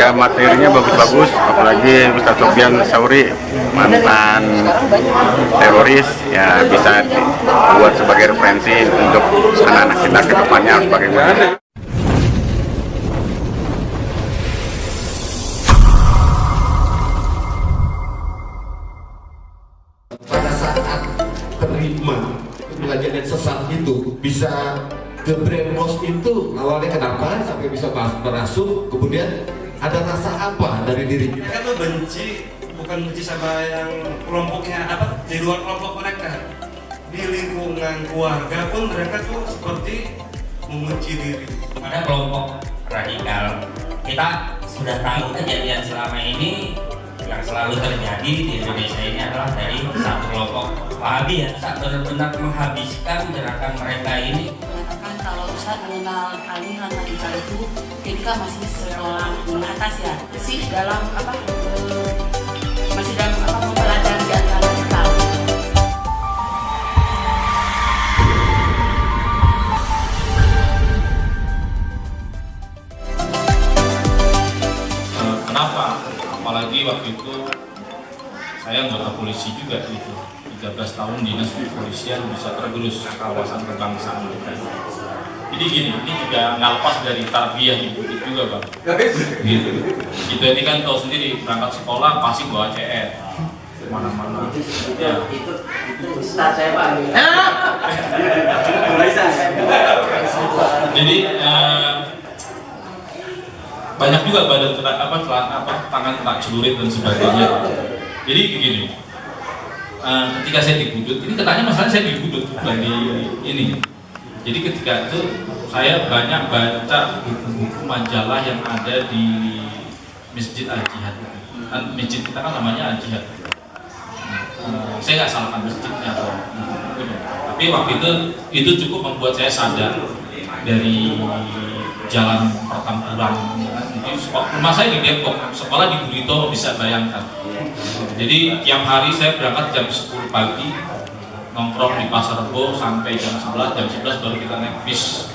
ya materinya bagus-bagus, apalagi Ustaz Sofyan Sauri, mantan teroris, ya bisa dibuat sebagai referensi untuk anak-anak kita ke depannya harus bagaimana. Pada saat terima pengajaran sesat itu bisa ke brainwash itu awalnya kenapa sampai bisa merasuk, kemudian ada rasa apa dari diri kita? Mereka tuh benci, bukan benci sama yang kelompoknya apa di luar kelompok mereka, di lingkungan keluarga pun mereka tuh seperti membenci diri. Pada kelompok radikal kita sudah tahu kejadian selama ini yang selalu terjadi di Indonesia ini adalah dari satu kelompok Wahabi ya, benar-benar menghabiskan gerakan mereka ini. Mengatakan kalau Ustaz mengenal aliran radikal itu ketika masih sekolah menengah atas ya, masih dalam mempelajari aliran radikal. Kenapa? Apalagi waktu itu saya anggota polisi juga gitu, 13 tahun dinas kepolisian bisa tergerus kawasan kebangsaan kita. Jadi gini, ini juga nggak lepas dari tarbiyah ibu juga bang. Gitu. Kita ini kan tahu sendiri berangkat sekolah pasti bawa CR mana-mana. Ya. Itu Ustaz saya pak. Jadi banyak juga badan tangan kena celurit dan sebagainya. Jadi begini, ketika saya digudut, ini katanya masalahnya saya digudut bukan di ini. Jadi ketika itu saya banyak baca buku-buku majalah yang ada di Masjid Al-Jihad. Masjid kita kan namanya Al-Jihad. Saya nggak salahkan masjidnya tapi waktu itu cukup membuat saya sadar dari jalan pertempuran. Jadi rumah saya di Depok, sekolah di Burito, bisa bayangkan. Jadi tiap hari saya berangkat jam 10 pagi, nongkrong di Pasar Rebo sampai jam 11 baru kita naik bis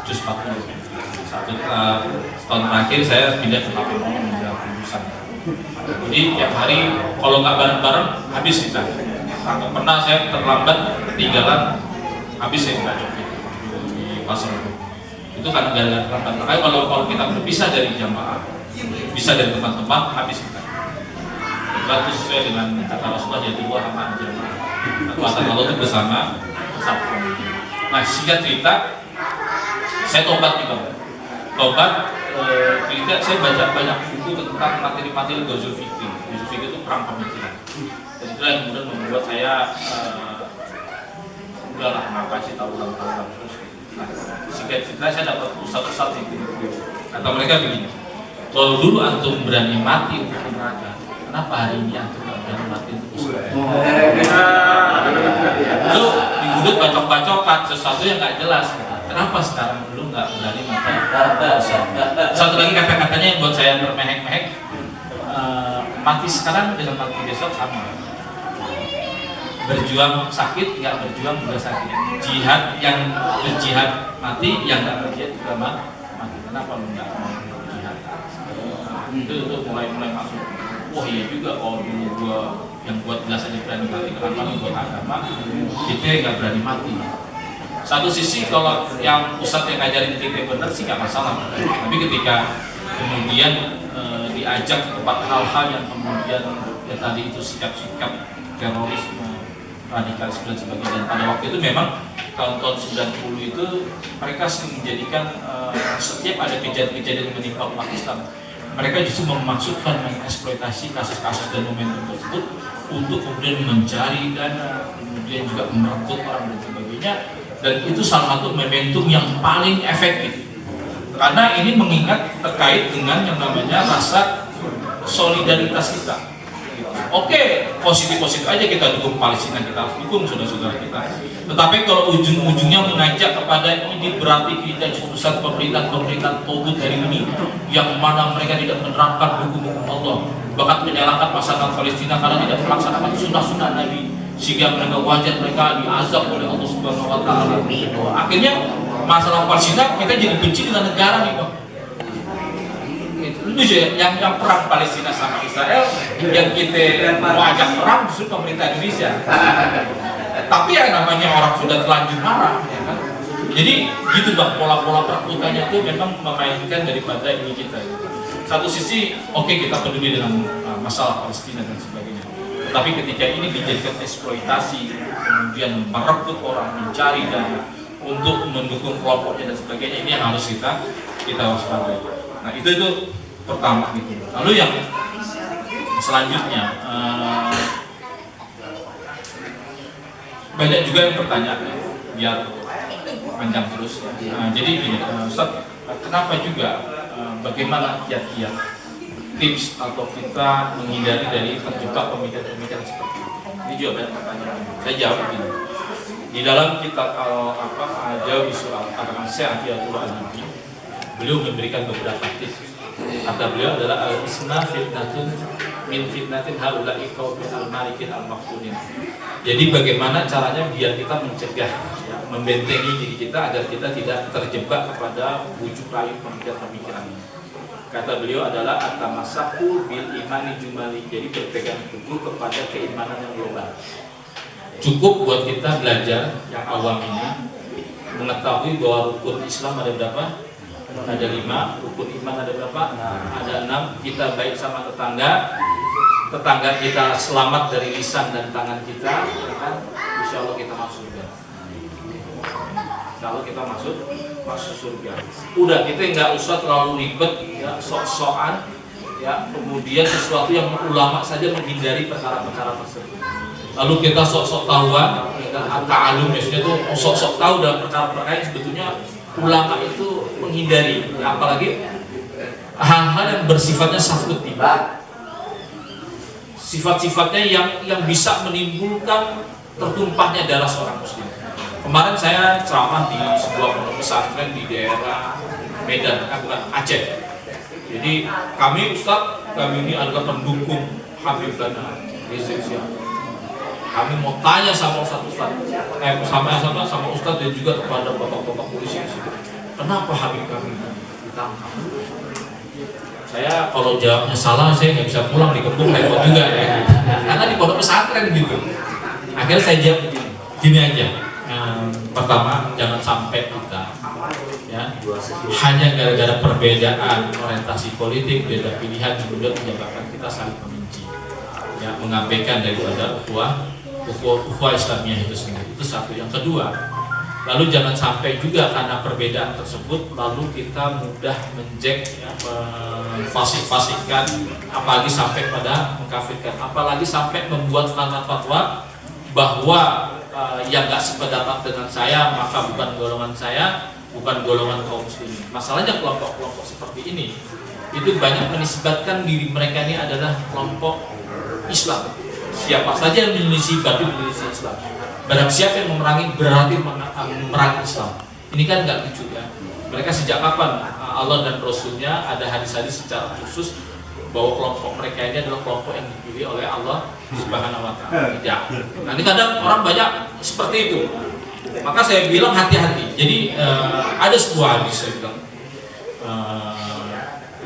jus 40. Tahun terakhir saya pindah ke Papua menjelang lulusan. Jadi tiap hari kalau nggak bareng-bareng habis kita. Pernah saya terlambat ketinggalan, habis saya nggak joget di Pasar Rebo. Itu kan gara-gara terlambat. Makanya kalau kita berpisah dari jamaah, bisa dari teman-teman, habis kita. Itu sesuai dengan kata Rasulullah, jadi dua sama jamaah. Kekuatan Allah itu bersama satu. Nah singkat cerita, saya tobat nih bang. Tobat, saya baca banyak buku tentang materi-materi Ghazul Fikri. Ghazul Fikri itu perang pemikiran. Dan itulah yang kemudian membuat saya udahlah ngapain sih tahu tentang terus. Nah, singkat cerita saya dapat ustaz-ustaz itu. Kata mereka begini, kalau dulu antum berani mati untuk neraka, kenapa hari ini antum nggak berani mati untuk Islam? Lalu digudut bacok-bacokan sesuatu yang nggak jelas. Kenapa sekarang dulu nggak berani mati? Satu lagi kata-katanya yang buat saya termehek-mehek, mati sekarang dengan mati besok sama. Berjuang sakit, nggak berjuang juga sakit. Jihad yang berjihad mati, yang nggak berjihad juga mati. Kenapa lu nggak mau berjihad? Itu mulai masuk. Wah iya juga, kalau dulu gua yang buat jelas aja berani mati, kenapa lu buat agama itu nggak berani mati? Satu sisi kalau yang Ustadz yang ngajarin kita benar sih nggak masalah. Tapi ketika kemudian diajak kepada hal-hal yang kemudian ya tadi itu sikap-sikap terorisme, radikalisme dan sebagainya. Dan pada waktu itu memang tahun-tahun 90 itu mereka sering menjadikan setiap ada kejadian-kejadian yang menimpa umat Islam, mereka justru memaksudkan mengeksploitasi kasus-kasus dan momentum tersebut untuk kemudian mencari dana, kemudian juga merekrut orang dan sebagainya. Dan itu salah satu momentum yang paling efektif karena ini mengingat terkait dengan yang namanya rasa solidaritas kita. Oke, positif-positif aja kita dukung Palestina, kita harus dukung saudara-saudara kita. Tetapi kalau ujung-ujungnya mengajak kepada ini berarti kita jurusan pemerintahan togut dari ini yang mana mereka tidak menerapkan hukum-hukum Allah, bahkan menyalahkan masyarakat Palestina karena tidak melaksanakan sunnah-sunnah Nabi, sehingga mereka wajar mereka diazab oleh Allah Subhanahu Wa Taala. Akhirnya masalah Palestina kita jadi benci dengan negara nih bang. Itu yang perang Palestina sama Israel, yang kita mau ajak perang justru pemerintah Indonesia. Tapi yang namanya orang sudah terlanjur marah, ya kan? Jadi gitu bang, pola-pola perebutannya itu memang memainkan daripada ini kita. Satu sisi, oke, kita peduli dengan masalah Palestina dan sebagainya. Tapi ketika ini dijadikan eksploitasi, kemudian merebut orang, mencari dana untuk mendukung kelompoknya dan sebagainya, ini yang harus kita waspadai. Nah itu pertama gitu. Lalu yang selanjutnya, banyak juga yang bertanya, biar panjang terus. Jadi gini, Ustaz, kenapa juga bagaimana kiat-kiat tips atau kita menghindari dari terjebak pemikiran-pemikiran seperti itu? Ini juga banyak pertanyaan. Saya jawab begini. Di dalam kitab Jawab Su'al Al-Ansya Atiyatullah Al-Nabi, beliau memberikan beberapa tips. Kata beliau adalah al-isna fitnatun min fitnatin haula'i qaumin al-malikin al-maftunin. Jadi bagaimana caranya biar kita mencegah, ya, membentengi diri kita agar kita tidak terjebak kepada bujuk rayu pemikiran-pemikiran ini. Kata beliau adalah at-tamassaku bil imani jumali. Jadi berpegang teguh kepada keimanan yang global. Cukup buat kita belajar yang awam ini mengetahui bahwa rukun Islam ada berapa? Ada 5, rukun iman ada berapa? Ada 6. Kita baik sama tetangga kita selamat dari lisan dan tangan kita, ya kan? Insya Allah kita masuk surga. Insya Allah kita masuk surga. Udah, kita nggak usah terlalu ribet, ya, sok-sokan, ya. Kemudian sesuatu yang ulama saja menghindari perkara-perkara tersebut. Lalu kita sok-sok tahuan, ta'alum, maksudnya tuh sok-sok tahu dalam perkara-perkara yang sebetulnya ulama itu menghindari, apalagi hal-hal yang bersifatnya safut tiba, sifat-sifatnya yang bisa menimbulkan tertumpahnya darah seorang muslim. Kemarin saya ceramah di sebuah pondok pesantren di daerah Medan, bukan Aceh. Jadi kami ini adalah pendukung Habib Lana Rizik Syihab. Kami mau tanya sama sama Ustadz dan juga kepada bapak-bapak polisi di situ. Kenapa Habib kami ditangkap? Saya kalau jawabnya salah, saya nggak bisa pulang di kebun, repot juga ya. Karena di pondok pesantren gitu. Akhirnya saya jawab gini aja. Pertama, jangan sampai kita ya hanya gara-gara perbedaan orientasi politik, beda pilihan kemudian menyebabkan kita saling membenci, ya, mengabaikan daripada ukhuwah Islamiyah itu sendiri. Itu satu. Yang kedua, lalu jangan sampai juga karena perbedaan tersebut lalu kita mudah menjek, ya, fasik-fasikkan, apalagi sampai pada mengkafirkan, apalagi sampai membuat fatwa bahwa yang nggak sependapat dengan saya maka bukan golongan saya, bukan golongan kaum muslimin. Masalahnya kelompok-kelompok seperti ini itu banyak menisbatkan diri mereka ini adalah kelompok Islam. Siapa saja yang menyelisih berarti menyelisih Islam. Barang siapa yang memerangi berarti memerangi Islam. Ini kan nggak lucu ya. Mereka sejak kapan Allah dan Rasulnya ada hadis-hadis secara khusus bahwa kelompok mereka ini adalah kelompok yang dipilih oleh Allah Subhanahu wa Ta'ala. Tidak. Nanti kadang orang banyak seperti itu. Maka saya bilang hati-hati. Jadi ada sebuah hadis saya bilang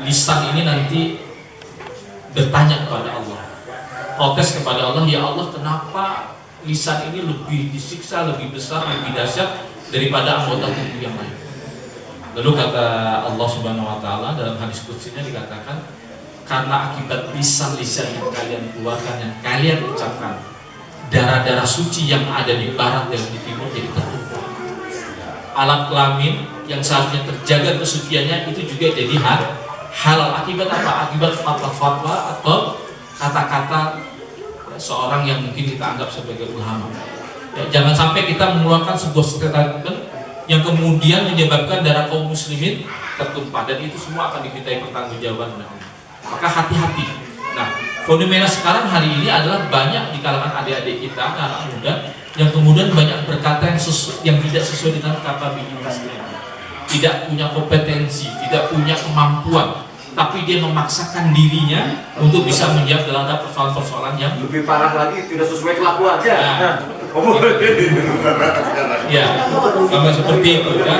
lisan ini nanti bertanya kepada Allah, protes kepada Allah, ya Allah kenapa lisan ini lebih disiksa, lebih besar, lebih dahsyat daripada anggota tubuh yang lain. Lalu kata Allah Subhanahu wa Ta'ala dalam hadis qudsiynya dikatakan, karena akibat lisan-lisan yang kalian keluarkan, yang kalian ucapkan, darah-darah suci yang ada di barat dan di timur jadi tertumpah. Alat kelamin yang seharusnya terjaga kesuciannya itu juga jadi halal. Akibat apa? Akibat fatwa-fatwa atau kata-kata seorang yang mungkin kita anggap sebagai ulama. Ya, jangan sampai kita mengeluarkan sebuah statement yang kemudian menyebabkan darah kaum muslimin tertumpah, dan itu semua akan dimintai pertanggungjawaban oleh Allah. Maka hati-hati. Nah, fenomena sekarang hari ini adalah banyak di kalangan adik-adik kita, anak muda, yang kemudian banyak berkata yang tidak sesuai dengan kapabilitasnya, tidak punya kompetensi, tidak punya kemampuan, tapi dia memaksakan dirinya untuk bisa menjawab dalam persoalan-persoalan yang lebih parah lagi, tidak sesuai kelakuannya. Ya, sama seperti itu ya.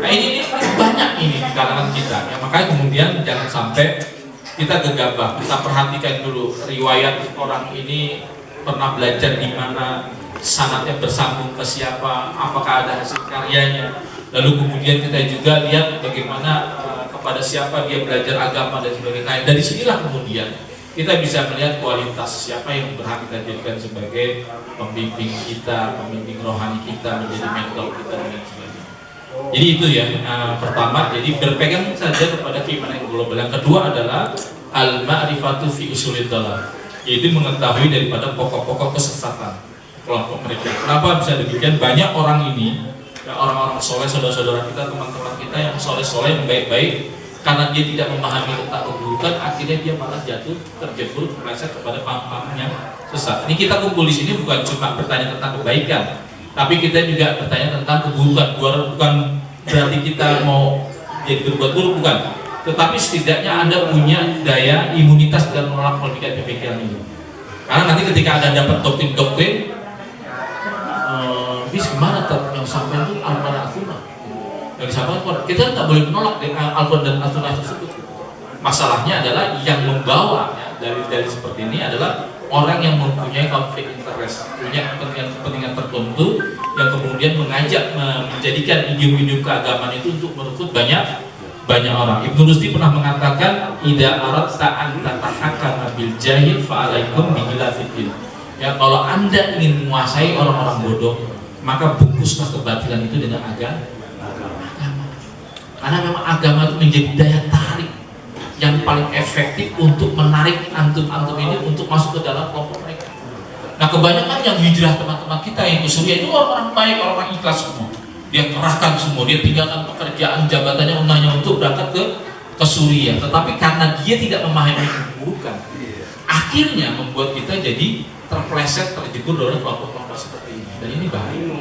Nah, ini banyak ini di kalangan kita. Ya, makanya kemudian jangan sampai kita gegabah, kita perhatikan dulu riwayat orang ini pernah belajar di mana, sanadnya bersambung ke siapa, apakah ada hasil karyanya. Lalu kemudian kita juga lihat bagaimana kepada siapa dia belajar agama dan sebagainya. Nah, dari sinilah kemudian kita bisa melihat kualitas siapa yang berhak kita jadikan sebagai pembimbing kita, pembimbing rohani kita, menjadi mentor kita dan sebagainya. Jadi itu ya, pertama, jadi berpegang saja kepada keimanan yang global. Yang kedua adalah al-ma'rifatu fi usulid dalal, yaitu mengetahui daripada pokok-pokok kesesatan kelompok mereka. Kenapa bisa demikian? Banyak orang ini, ya, orang-orang soleh, saudara-saudara kita, teman-teman kita yang soleh-soleh, yang baik-baik, karena dia tidak memahami tentang keburukan, akhirnya dia malah jatuh, terjebur, meleset kepada paham-paham yang sesat. Ini kita kumpul di sini bukan cuma bertanya tentang kebaikan, tapi kita juga bertanya tentang keburukan. Bukan berarti kita mau jadi berbuat buruk, bukan. Tetapi setidaknya Anda punya daya imunitas dalam menolak pemikiran ini. Karena nanti ketika Anda dapat doktrin-doktrin, bis gimana yang sampai itu Al-Quran As-Sunnah, yang disampaikan kita tak boleh menolak Al-Quran dan As-Sunnah tersebut. Masalahnya adalah yang membawa dari seperti ini adalah orang yang mempunyai konflik interest, punya kepentingan tertentu yang kemudian mengajak menjadikan idiom-idiom keagamaan itu untuk merekrut banyak orang. Ibnu Rusdi pernah mengatakan, "Idza aradta an tatahakama bil jahil fa alaikum bi khilafiddin." Ya, kalau Anda ingin menguasai orang-orang bodoh, maka bungkuslah kebatilan itu dengan agama. Karena memang agama itu menjadi daya tarik yang paling efektif untuk menarik antum-antum ini untuk masuk ke dalam kelompok mereka. Nah, kebanyakan yang hijrah teman-teman kita yang ke Suriah itu orang-orang baik, orang ikhlas semua. Dia kerahkan semua, dia tinggalkan pekerjaan jabatannya hanya untuk berangkat ke Suriah. Tetapi karena dia tidak memahami keburukan, akhirnya membuat kita jadi terpleset, terjebur dalam kelompok-kelompok seperti ini. Dan ini bahaya.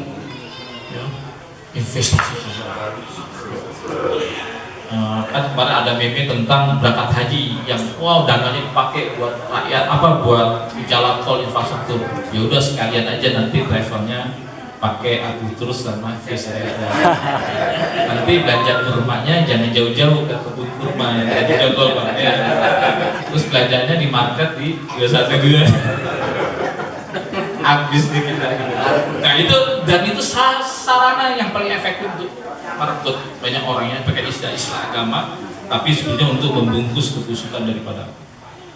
Ya. Investasi kan kemarin ada meme tentang berangkat haji yang wow dananya dipakai buat rakyat, buat jalan tol infrastruktur. Ya udah sekalian aja nanti travelnya pakai aku terus sama face. Nanti belanja kurmanya jangan jauh-jauh ke kebun kurma ya, di Jogol Pak ya. Terus belanjanya di market di 21 habis di kita gitu. Nah itu sarana yang paling efektif untuk merekrut banyak orangnya pakai istilah agama, tapi sebenarnya untuk membungkus kebusukan daripada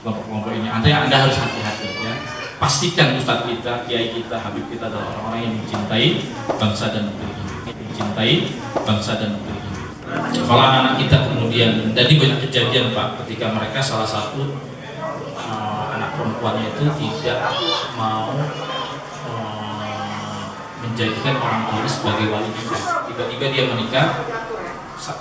kelompok-kelompok ini. Anda harus hati-hati ya. Pastikan ustadz kita, kiai kita, habib kita adalah orang-orang yang mencintai bangsa dan negeri ini. Mencintai bangsa dan negeri ini. Kalau anak-anak kita kemudian, jadi banyak kejadian Pak, ketika mereka salah satu anak perempuannya itu tidak mau menjadikan orang tuanya sebagai wali nikah. Tiba-tiba dia menikah,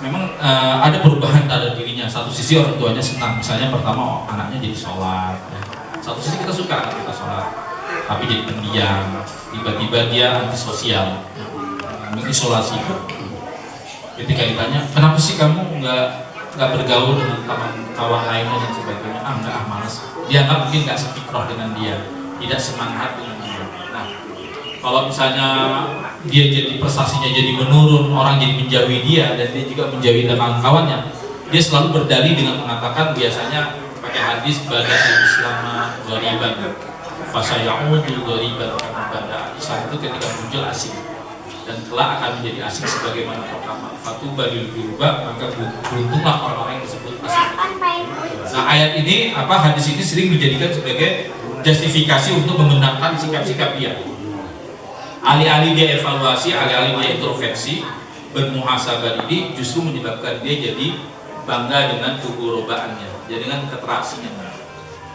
memang ada perubahan pada dirinya. Satu sisi orang tuanya senang, misalnya pertama anaknya jadi sholat ya. Satu sisi kita suka anak kita sholat, tapi jadi pendiam. Tiba-tiba dia antisosial, mengisolasi. Ketika ditanya, kenapa sih kamu nggak bergaul dengan kawan lainnya dan sebagainya? Enggak, malas. Dia nggak mungkin nggak sefikroh dengan dia, tidak semangat dengan dia. Nah, kalau misalnya dia jadi prestasinya jadi menurun, orang jadi menjauhi dia dan dia juga menjauhi kawan-kawannya, dia selalu berdalih dengan mengatakan biasanya pakai hadis pada Islam ghariban, fasayaudu ghariban, pada Islam itu ketika muncul asing dan kelak akan menjadi asing sebagaimana pertama. Fatuba lil ghurba, maka beruntunglah orang-orang yang disebut asing. Nah, ayat ini hadis ini sering dijadikan sebagai justifikasi untuk membenarkan sikap-sikap dia. Alih-alih dia evaluasi, alih-alih dia introspeksi, bermuhasabah ini justru menyebabkan dia jadi bangga dengan kegurobaannya, jadi dengan keterasingan.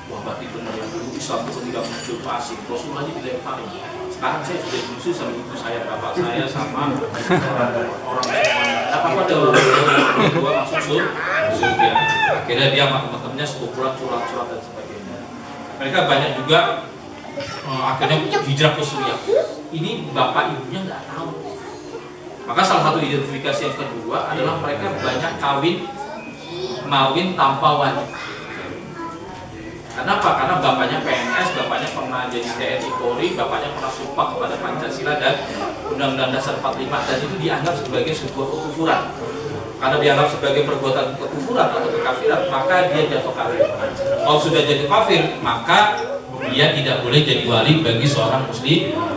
Wah, berarti benar ya, dulu Islam itu ketika muncul asing, Rasulullah aja tidak tahu. Sekarang saya sudah musuh sama ibu saya, bapak saya, sama orang semuanya. Apa-apa ada orang tua masuk surga. Akhirnya dia sama teman-temannya sekumpulan surat-surat dan sebagainya. Mereka banyak juga akhirnya hijrah ke Suriah. Ini bapak ibunya nggak tahu. Maka salah satu identifikasi yang kedua adalah mereka banyak mawin tanpa wali. Kenapa? Karena bapaknya PNS, bapaknya pernah jadi TNI Polri, bapaknya pernah sumpah kepada Pancasila dan Undang-Undang Dasar 45, dan itu dianggap sebagai sebuah kekufuran. karena dianggap sebagai perbuatan kekufuran atau kekafiran, maka dia jatuh kafir. Kalau sudah jadi kafir, maka dia tidak boleh jadi wali bagi seorang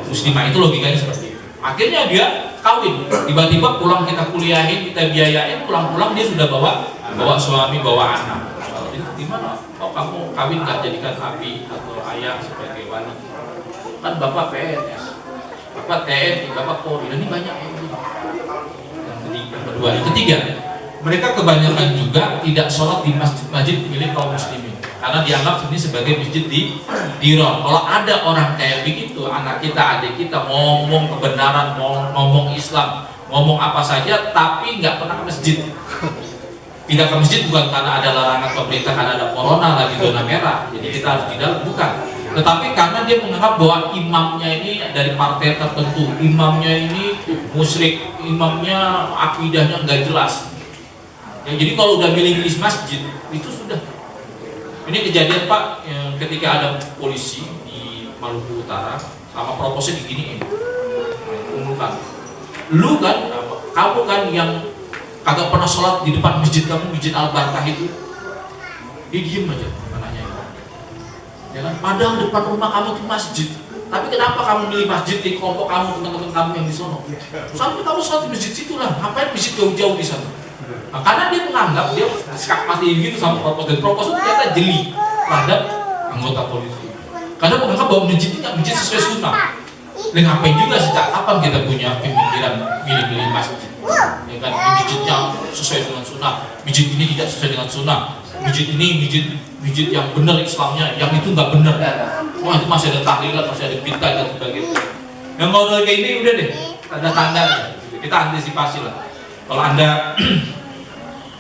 muslimah. Itu logikanya seperti itu. Akhirnya dia kawin, tiba-tiba pulang kita kuliahin, kita biayain, pulang-pulang dia sudah bawa suami, bawa anak. Gimana? Oh, kamu kawin nggak jadikan abi atau ayah sebagai wali? Kan bapak PNS, bapak TNI, bapak Polri, ini banyak yang kedua. Yang ketiga, mereka kebanyakan juga tidak sholat di masjid-masjid milik kaum muslimin karena dianggap ini sebagai masjid di roh. Kalau ada orang kayak begitu, anak kita, adik kita ngomong kebenaran, ngomong Islam, ngomong apa saja, tapi nggak pernah ke masjid. Tidak ke masjid bukan karena ada larangan pemerintah, karena ada corona lagi zona merah, jadi kita harus di dalam, bukan. Tetapi karena dia menganggap bahwa imamnya ini dari partai tertentu, imamnya ini musyrik, imamnya akidahnya nggak jelas. Ya, jadi kalau udah milih masjid itu sudah. Ini kejadian Pak, ketika ada polisi di Maluku Utara sama proposnya diginiin, umumkan. Lu kan, kamu kan yang kagak pernah sholat di depan masjid kamu, masjid Al-Barkah itu, dia diem aja. Ya kan? Padahal depan rumah kamu itu masjid, tapi kenapa kamu milih masjid di kelompok kamu, teman-teman kamu yang di sono? Soalnya kamu sholat di masjid situ lah, ngapain masjid jauh-jauh di sana? Nah, karena dia menganggap dia sikap mati gitu sama propos, dan propos itu ternyata jeli terhadap anggota polisi. Karena menganggap bahwa masjid itu nggak masjid sesuai sunnah. Dan ngapain juga sejak kapan kita punya pemikiran milih-milih masjid? Ya kan, masjidnya sesuai dengan sunnah, masjid ini tidak sesuai dengan sunnah. Masjid ini masjid yang benar Islamnya, yang itu nggak benar. Wah, itu masih ada tahlilan, masih ada bid'ah dan sebagainya. Yang kalau kayak ini udah deh, tanda-tanda kita antisipasi lah. Kalau Anda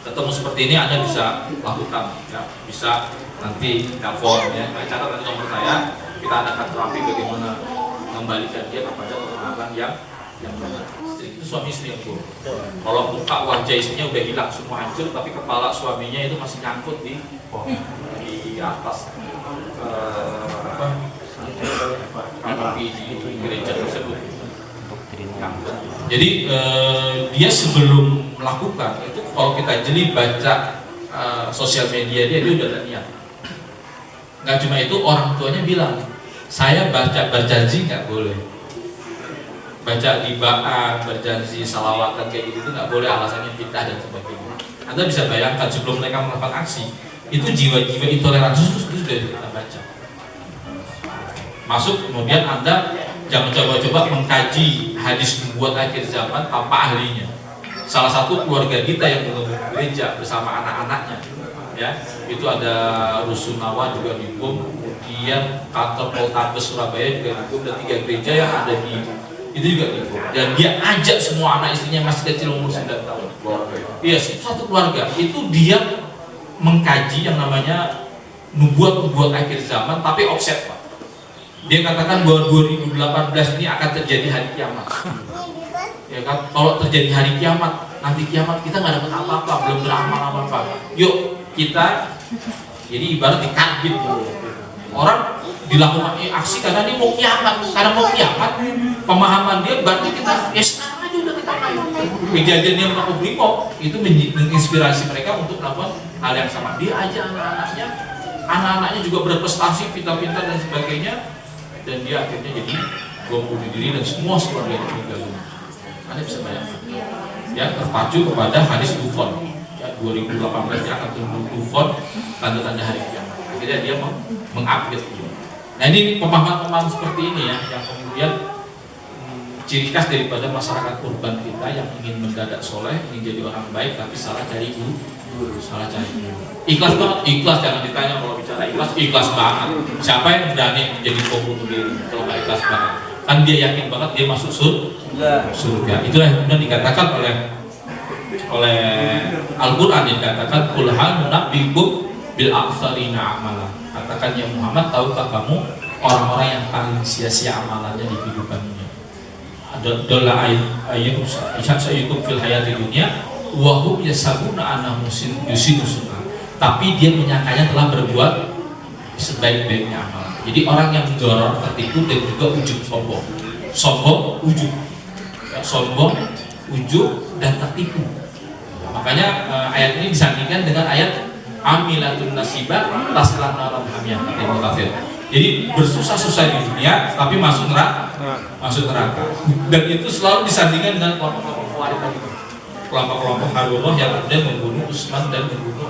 ketemu seperti ini, Anda bisa lakukan, ya, bisa nanti telepon, ya, catat nanti nomor saya, kita akan terapi bagaimana mengembalikan dia kepada pemahaman yang benar. Itu suami istri yang buruk. Kalau muka wajah istrinya udah hilang semua hancur, tapi kepala suaminya itu masih nyangkut di atas di gereja tersebut. Jadi dia sebelum melakukan itu, kalau kita jeli baca sosial media dia udah ada niat. Nggak cuma itu, orang tuanya bilang, saya berjanji nggak boleh. Baca dibaan, berjanji salawatan kayak gitu nggak boleh, alasannya bid'ah dan sebagainya. Anda bisa bayangkan sebelum mereka melakukan aksi itu jiwa-jiwa intoleransi itu sudah kita baca. Masuk kemudian Anda jangan coba-coba mengkaji hadis membuat akhir zaman tanpa ahlinya. Salah satu keluarga kita yang belum gereja bersama anak-anaknya, ya itu ada Rusunawa juga dihukum, kemudian kantor Poltabes Surabaya juga dihukum, dan 3 gereja yang ada di itu juga dihukum, dan dia ajak semua anak istrinya masih kecil umur 9 tahun. Iya, itu satu keluarga. Itu dia mengkaji yang namanya nubuat akhir zaman, tapi offset Pak. Dia katakan bahwa 2018 ini akan terjadi hari kiamat. Ya kan, kalau terjadi hari kiamat, nanti kiamat kita nggak dapat apa-apa, belum beramal apa-apa. Yuk kita, jadi ibarat dikarbit orang dilakukan aksi karena dia mau kiamat, pemahaman dia berarti kita ya sekarang aja udah kita main. Kejadian yang melakukan Brimob itu menginspirasi mereka untuk melakukan hal yang sama. Dia aja anak-anaknya juga berprestasi, pintar-pintar dan sebagainya, dan dia akhirnya jadi bom bunuh diri dan semua keluarga itu meninggal. Anda bisa bayangkan, ya terpacu kepada hadis Tufon, ya 2018 dia akan turun Tufon, tanda-tanda hari kiamat. Akhirnya dia mengupdate. Nah ini pemahaman seperti ini ya, yang kemudian ciri khas daripada masyarakat urban kita yang ingin mendadak soleh, ingin jadi orang baik, tapi salah cari guru. Ikhlas banget, ikhlas, jangan ditanya kalau bicara ikhlas banget. Siapa yang berani menjadi pembunuh diri kalau nggak ikhlas banget? Kan dia yakin banget dia masuk surga. Itulah yang kemudian dikatakan oleh Al-Quran, yang dikatakan qul hal nunabbiukum bil aktharina amala. Katakan ya Muhammad, tahukah kamu orang-orang yang paling sia-sia amalannya di kehidupan ini? Adalah ayat sayyukum fil hayati dunia wa hum yasabuna annahu yusinu sunnah. Tapi dia menyangkanya telah berbuat sebaik-baiknya amal. Jadi orang yang doror, tertipu, dan juga ujub, sombong, ujub, dan tertipu. Makanya ayat ini disandingkan dengan ayat amilatun nasibah taslan naran hamiyah kata Ibnu Katsir. Jadi bersusah-susah di dunia tapi masuk neraka. Dan itu selalu disandingkan dengan kelompok-kelompok Khawarij tadi. Kelompok-kelompok Harurah yang kemudian membunuh Utsman dan membunuh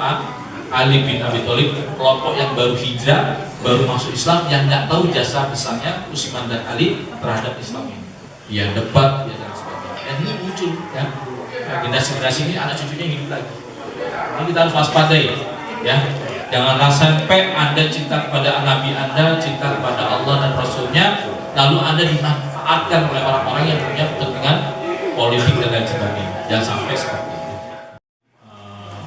Ali bin Abi Thalib, kelompok yang baru hijrah, baru masuk Islam, yang nggak tahu jasa besarnya Utsman dan Ali terhadap Islam ini. Ya debat, ya dan sebagainya. Dan ini muncul, ya. Generasi-generasi ini anak cucunya hidup lagi. Ini kita harus waspadai, ya. Jangan sampai Anda cinta kepada Nabi Anda, cinta kepada Allah dan Rasulnya, lalu Anda dimanfaatkan oleh orang-orang yang punya kepentingan politik dan lain sebagainya. Jangan sampai seperti itu.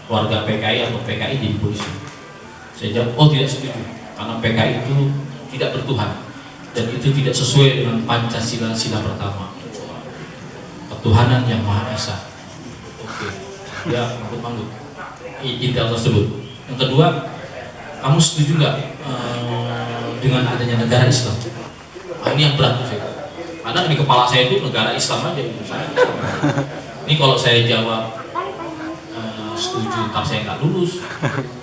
Keluarga PKI atau PKI jadi polisi. Saya jawab, oh tidak setuju, karena PKI itu tidak bertuhan dan itu tidak sesuai dengan Pancasila sila pertama, ketuhanan yang Maha Esa. Oke, ya manggut-manggut intel tersebut. Yang kedua, kamu setuju nggak dengan adanya negara Islam? Ini yang berat sih. Karena di kepala saya itu negara Islam aja itu saya. Ini kalau saya jawab setuju, ntar saya nggak lulus.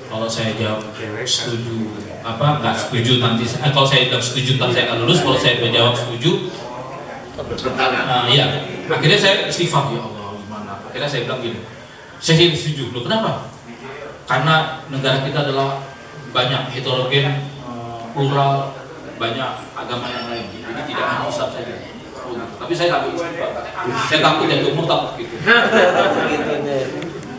Kalau saya jawab setuju, nggak setuju nanti. Kalau saya bilang setuju, ntar saya nggak lulus. Kalau saya jawab setuju, iya. Akhirnya saya istighfar, ya Allah gimana? Akhirnya saya bilang gini, saya setuju. Loh kenapa? Karena negara kita adalah banyak heterogen, plural, banyak agama yang lain. Jadi tidak hanya Islam saja. Tapi saya takut istighfar. Saya takut jatuh murtad gitu.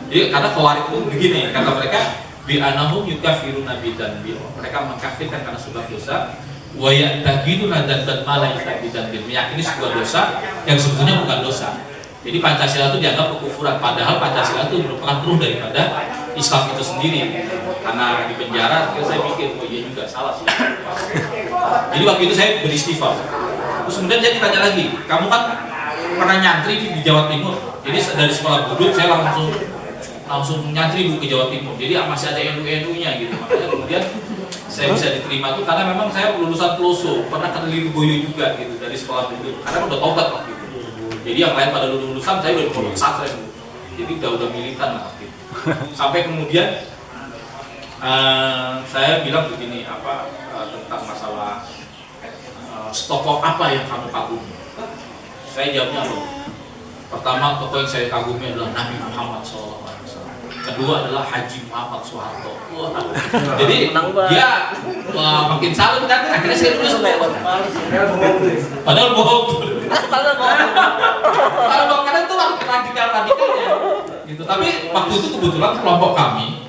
Jadi karena Khawarij itu begini, kata mereka, bi anahum yukafiruna bidan bi. Mereka mengkafirkan karena sebuah dosa, wa ya'taqiduna dzatan ma la ya'taqidan bi. Meyakini sebuah dosa yang sebetulnya bukan dosa. Jadi Pancasila itu dianggap kekufuran, padahal Pancasila itu merupakan ruh daripada Islam itu sendiri. Karena di penjara, saya mikir, oh iya juga salah sih. Jadi waktu itu saya beristighfar. Terus kemudian saya ditanya lagi, kamu kan pernah nyantri di Jawa Timur. Jadi dari sekolah Budut saya langsung nyantri ke Jawa Timur. Jadi masih ada NU-NU-nya gitu. Makanya kemudian saya bisa diterima tuh karena memang saya lulusan Peloso, pernah ke Lirboyo juga gitu dari sekolah Budut. Karena udah taubat waktu itu. Jadi yang lain pada lulusan saya udah di pesantren. Jadi udah militan lah gitu. Sampai kemudian saya bilang begini tentang masalah tokoh apa yang kamu kagumi. Saya jawabnya loh. Pertama tokoh yang saya kagumi adalah Nabi Muhammad SAW. Kedua adalah Haji Muhammad Soeharto. Jadi dia makin salut kan. Akhirnya saya tulis padahal bohong. Karena itu radikal-radikalnya. Gitu. Tapi waktu itu kebetulan kelompok kami,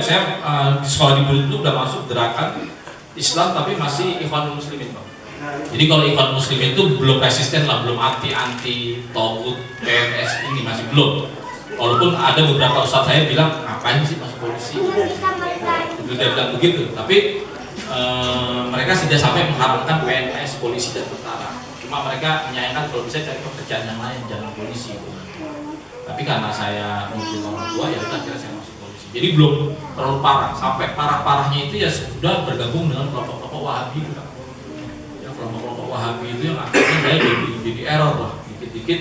saya di sekolah di Budut itu udah masuk gerakan Islam tapi masih Ikhwanul Muslimin, Bang. Jadi kalau Ikhwanul Muslimin itu belum resisten lah, belum anti Tauhid, PNS ini masih belum. Walaupun ada beberapa ustadz saya bilang ngapain sih masuk polisi? Dia bilang begitu. Tapi mereka sudah sampai mengharapkan PNS, polisi dan tentara. Cuma mereka menyayangkan kalau bisa cari pekerjaan yang lain, jangan polisi. Tapi karena saya mungkin orang tua ya udah akhirnya saya masuk polisi. Jadi belum terlalu parah. Sampai parah-parahnya itu ya sudah bergabung dengan kelompok-kelompok Wahabi. Ya kelompok-kelompok Wahabi itu yang akhirnya saya jadi error lah. Dikit-dikit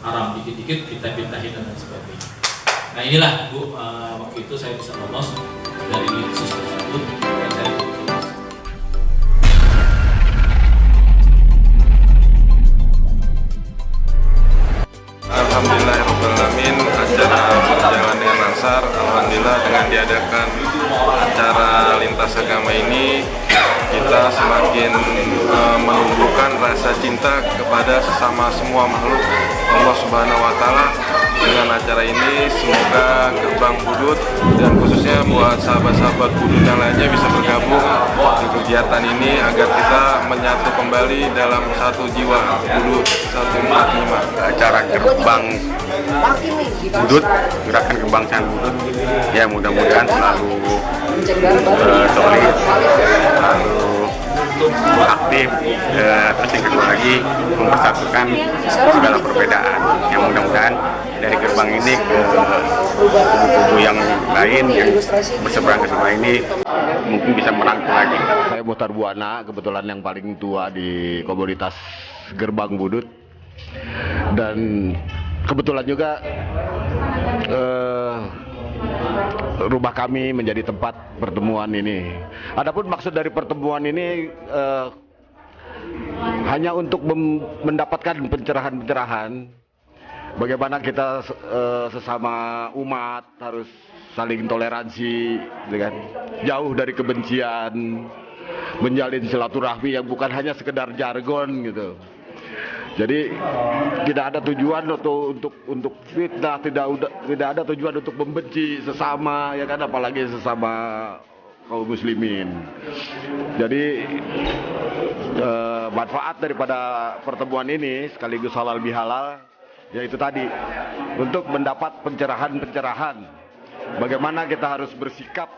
haram, dikit-dikit pindah-pindahin dan lain sebagainya. Nah inilah Bu, waktu itu saya bisa lolos dari litsus tersebut dan saya Alhamdulillahirrahmanirrahim. Acara berjalan dengan lancar. Alhamdulillah dengan diadakan acara lintas agama ini kita semakin menumbuhkan rasa cinta kepada sesama semua makhluk Allah Subhanahu wa Ta'ala. Dengan acara ini semoga gerbang Budut dan khususnya buat sahabat-sahabat Budut yang lainnya bisa bergabung di kegiatan ini agar kita menyatu kembali dalam satu jiwa Budut 145. Acara gerbang Budut, gerakan kebangsaan Budut, ya mudah-mudahan selalu solid, selalu aktif, terus yang kedua lagi mempersatukan segala perbedaan. Yang mudah-mudahan dari gerbang ini ke kubu-kubu yang lain yang berseberang ke sebelah ini mungkin bisa merangkul lagi. Saya Muhtar Buana, kebetulan yang paling tua di komunitas gerbang Budut, dan kebetulan juga rumah kami menjadi tempat pertemuan ini. Adapun maksud dari pertemuan ini hanya untuk mendapatkan pencerahan-pencerahan bagaimana kita sesama umat harus saling toleransi, dengan jauh dari kebencian, menjalin silaturahmi yang bukan hanya sekedar jargon gitu. Jadi tidak ada tujuan untuk fitnah, tidak ada tujuan untuk membenci sesama, ya kan, apalagi sesama kaum muslimin. Jadi manfaat daripada pertemuan ini sekaligus halal bihalal, yaitu tadi untuk mendapat pencerahan-pencerahan bagaimana kita harus bersikap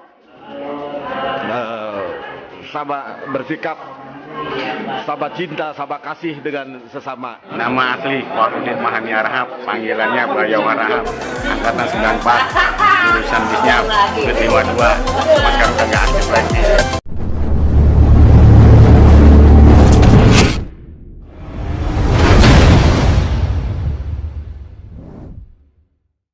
sahabat cinta, sahabat kasih dengan sesama. Nama asli Warudin Mahani Arhab, panggilannya Bayo Arhab, angkatan 94, jurusan bisnya 52, sekarang udah nggak aktif lagi.